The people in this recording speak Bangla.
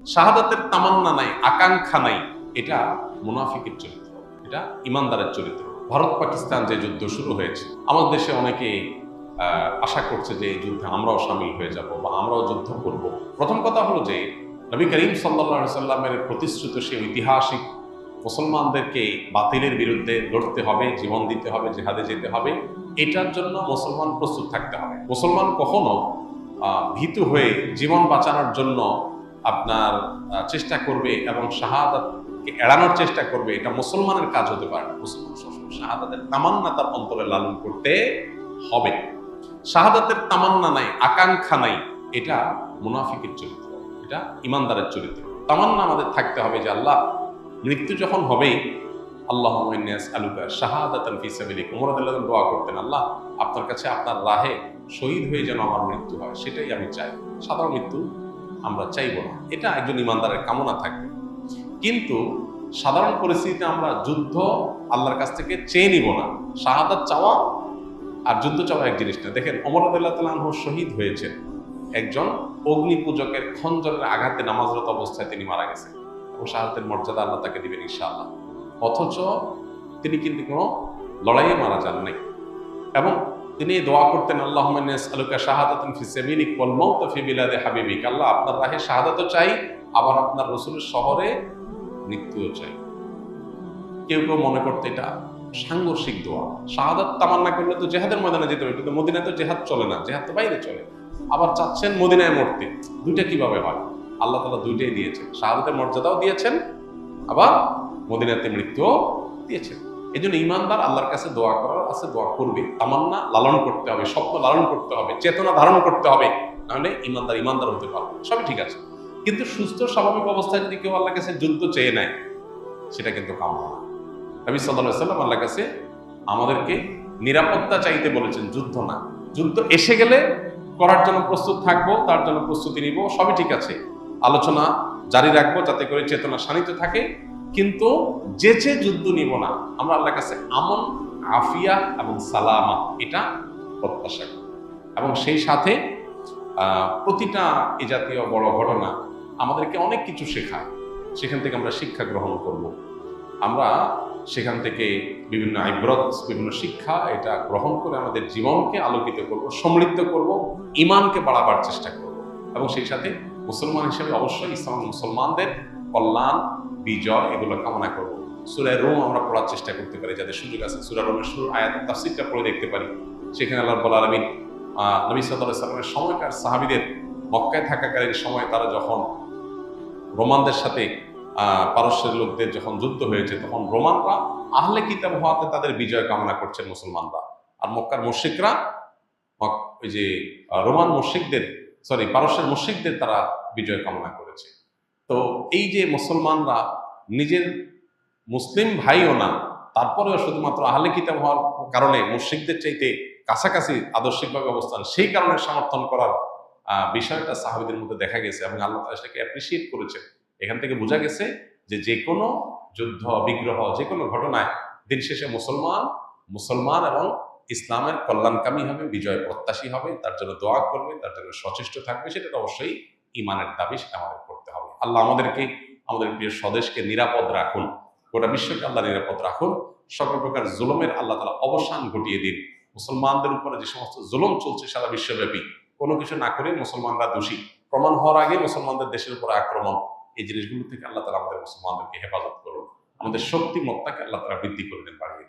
শাহাদাতের তামান্না নাই, আকাঙ্ক্ষা নাই, এটা মুনাফিকের চরিত্র, এটা ইমানদারের চরিত্র। ভারত পাকিস্তান যে যুদ্ধ শুরু হয়েছে, আমাদের দেশে অনেকে আশা করছে যে এই যুদ্ধে আমরাও সামিল হয়ে যাব বা আমরাও যুদ্ধ করব। প্রথম কথা হলো যে নবী করিম সাল্লাল্লাহু আলাইহি সাল্লামের প্রতিশ্রুত সেই ঐতিহাসিক মুসলমানদেরকে বাতিলের বিরুদ্ধে লড়তে হবে, জীবন দিতে হবে, জিহাদে যেতে হবে, এটার জন্য মুসলমান প্রস্তুত থাকতে হবে। মুসলমান কখনো ভীতু হয়ে জীবন বাঁচানোর জন্য আপনার চেষ্টা করবে এবং শাহাদাতকে এড়ানোর চেষ্টা করবে, এটা মুসলমানের কাজ হতে পারে না। মুসলমান সবসময় শাহাদাতের তামান্না তার অন্তরে লালন করতে হবে। শাহাদাতের তামান্না নাই, আকাঙ্ক্ষা নাই, এটা মুনাফিকের চরিত্র, এটা ইমানদারের চরিত্র। তামান্না আমাদের থাকতে হবে যে আল্লাহ মৃত্যু যখন হবেই আল্লাহুম্মা ইন্নী আসআলুকা শাহাদাতান ফি সাবিলিক, ওমর রাদিয়াল্লাহু আনহু দোয়া করতেন, আল্লাহ আপনার কাছে আপনার রাহে শহীদ হয়ে যেন আমার মৃত্যু হয়, সেটাই আমি চাই। সাধারণ মৃত্যু আমরা চাইব না, এটা একজন ইমানদারের কামনা থাকবে। কিন্তু সাধারণ পরিস্থিতিতে আমরা যুদ্ধ আল্লাহর কাছ থেকে চেয়ে নিব না। শাহাদাত চাওয়া আর যুদ্ধ চাওয়া এক জিনিস না। দেখেন ওমর রাদিয়াল্লাহু আনহু শহীদ হয়েছেন একজন অগ্নি পূজকের খঞ্জরের আঘাতে নামাজরত অবস্থায় তিনি মারা গেছেন, এবং শাহাদাতের মর্যাদা আল্লাহ তাকে দিবেন ইনশাআল্লাহ। অথচ তিনি কিন্তু কোনো লড়াইয়ে মারা যান নাই, এবং তিনি দোয়া করতেন, আল্লাহুম্মা ইন্নী আসআলুকা শাহাদাতান ফি সাবিলিক ওয়াল মাউতা ফি বিলাদি হাবিবিক, আল্লাহ আপনার রাহে শাহাদাতও চাই, আবার আপনার রাসূলের শহরে মৃত্যুও চাই। কেউ কেউ মনে করতে এটা সাংঘর্ষিক দোয়া। শাহাদাত তামান্না করলে তো জিহাদের ময়দানে যেতে হবে, কিন্তু মদিনায় তো জিহাদ চলে না, জিহাদ তো বাইরে চলে। আবার চাচ্ছেন মদিনায় মরতে, দুইটা কিভাবে হয়? আল্লাহ তাআলা দুইটাই দিয়েছেন, শাহাদাতের মর্যাদাও দিয়েছেন, আবার মদিনাতে মৃত্যুও দিয়েছেন। এই জন্য ইমানদার আল্লাহর কাছে দোয়া করার আছে, দোয়া করবে। তামান্না লালন করতে হবে, স্বপ্ন লালন করতে হবে, চেতনা ধারণ করতে হবে, নাহলে ইমানদার হতে পারবে। সবই ঠিক আছে, কিন্তু সুস্থ স্বাভাবিক অবস্থায় যদি কেউ আল্লাহর কাছে যুদ্ধ চেয়ে নেয়, সেটা কিন্তু কাম্য না। নবী সাল্লাল্লাহু আলাইহি ওয়াসাল্লাম আল্লাহর কাছে আমাদেরকে নিরাপত্তা চাইতে বলেছেন, যুদ্ধ না। যুদ্ধ এসে গেলে করার জন্য প্রস্তুত থাকবো, তার জন্য প্রস্তুতি নিব, সবই ঠিক আছে। আলোচনা জারি রাখবো যাতে করে চেতনা শানিত থাকে, কিন্তু যেচে যুদ্ধ নিব না। আমরা আল্লাহর কাছে আমন, আফিয়া এবং সালামা এটা প্রত্যাশা করি, এবং সেই সাথে প্রতিটা এই জাতীয় বড় ঘটনা আমাদেরকে অনেক কিছু শেখায়। সেখান থেকে আমরা শিক্ষা গ্রহণ করব, আমরা সেখান থেকে বিভিন্ন ইবরত, বিভিন্ন শিক্ষা এটা গ্রহণ করে আমাদের জীবনকে আলোকিত করব, সমৃদ্ধ করব, ঈমানকে বাড়াবার চেষ্টা করব, এবং সেই সাথে মুসলমান হিসেবে অবশ্যই ইসলাম মুসলমানদের কল্যাণ, বিজয় এগুলো কামনা করব। সূরা রূম আমরা পড়ার চেষ্টা করতে পারি, যাদের সুযোগ আছে সূরা রূমের শুরুর আয়াতের তাফসীরটা পড়ে দেখতে পারি। সেখানে আল্লাহ রাব্বুল আলামিন নবী সাল্লাল্লাহু আলাইহি ওয়াসাল্লামের সময়কার সাহাবীদের মক্কায় থাকাকালীন সময় তারা যখন রোমানদের সাথে পারস্যের লোকদের যখন যুদ্ধ হয়েছে, তখন রোমানরা আহলে কিতাব হওয়াতে তাদের বিজয় কামনা করছেন মুসলমানরা, আর মক্কার মুশরিকরা ওই যে রোমান মুশরিকদের, পারস্যের মুশরিকদের তারা বিজয় কামনা করেছে। তো এই যে মুসলমানরা নিজের মুসলিম ভাইও না, তারপরেও শুধুমাত্র আহলে কিতাব হওয়ার কারণে মুশরিকদের চাইতে কাছাকাছি আদর্শিকভাবে অবস্থান, সেই কারণে সমর্থন করার বিষয়টা সাহাবীদের মধ্যে দেখা গেছে, এবং আল্লাহ তাআলা সেটাকে অ্যাপ্রিসিয়েট করেছেন। এখান থেকে বোঝা গেছে যে কোনো যুদ্ধ বিগ্রহ, যে কোনো ঘটনায় দিন শেষে মুসলমান এবং ইসলামের কল্যাণকামী হবে, বিজয় প্রত্যাশী হবে, তার জন্য দোয়া করবে, তার জন্য সচেষ্ট থাকবে। সেটা তো অবশ্যই ঈমানের দাবি, সেটা আমাদের করতে হবে। আল্লাহ আমাদেরকে, আমাদের প্রিয় স্বদেশকে নিরাপদ রাখুন, গোটা বিশ্বকে আল্লাহ নিরাপদ রাখুন। সকল প্রকার জুলুমের আল্লাহ তাআলা অবসান ঘটিয়ে দিন। মুসলমানদের উপরে যে সমস্ত জুলুম চলছে সারা বিশ্বব্যাপী, কোনো কিছু না করে মুসলমানরা দোষী প্রমাণ হওয়ার আগে মুসলমানদের দেশের উপর আক্রমণ, এই জিনিসগুলো থেকে আল্লাহ তাআলা আমাদের মুসলমানদেরকে হেফাজত করুন। আমাদের শক্তিমত্তাকে আল্লাহ তাআলা বৃদ্ধি করে দেন, বাড়িয়ে